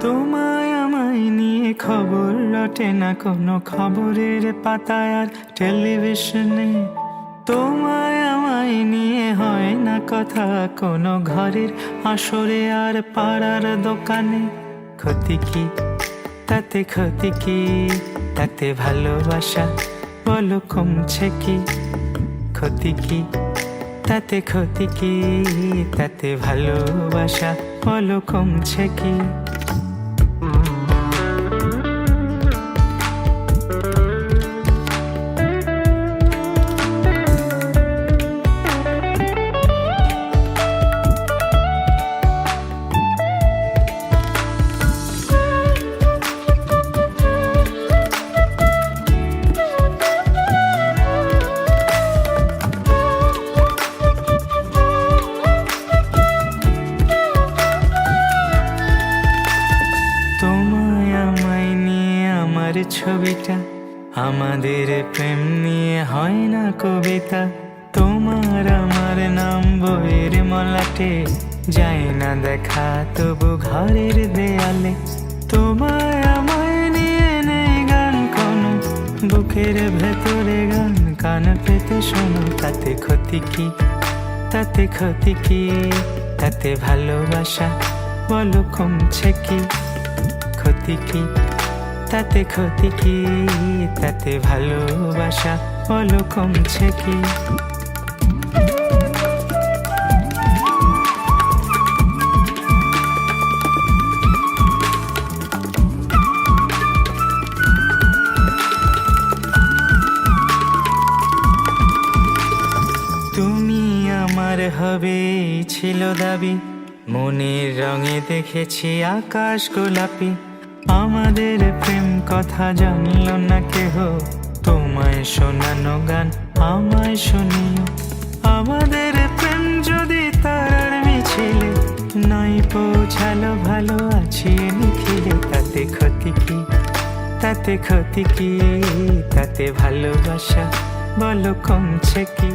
তোমায় আমায় নিয়ে খবর রটে না কোনো খবরের পাতায় আর টেলিভিশনে। তোমায় আমায় নিয়ে হয় না কথা কোনো ঘরের আসরে আর পাড়ার দোকানে। ক্ষতি কি তাতে, ক্ষতি কি তাতে, ভালোবাসা বলো কমছে কি? ক্ষতি কি তাতে, ক্ষতি কি তাতে, ভালোবাসা বলো কমছে কি? ছবিটা আমাদের প্রেম নিয়ে হয় না কবিতা। তোমার আমার নাম বইয়ের মলাটে যায় না দেখা তবু ঘরের দেয়ালে। তোমায় আমায় নিয়ে নেই গান কোনো, বুকের ভেতরে গান কান পেতে শোনো। তাতে ক্ষতি কি তাতে, ক্ষতি কি তাতে, ভালোবাসা বলো কমছে কি? ক্ষতি কি তাতে, ক্ষতি কি তাতে, ভালোবাসা বলো কমছে কি? তুমি আমার হবে ছিল দাবি, মনের রঙে দেখেছি আকাশ গোলাপি। আমাদের প্রেম কথা জানলো না কেহ, তোমায় শোনানো গান আমায় শুনিও। আমাদের প্রেম যদি তারার মিছিলে নাই পৌঁছালো, ভালো আছি নিখিলে। তাতে ক্ষতি কি তাতে, ক্ষতি কি তাতে, ভালোবাসা বলো কমছে কি?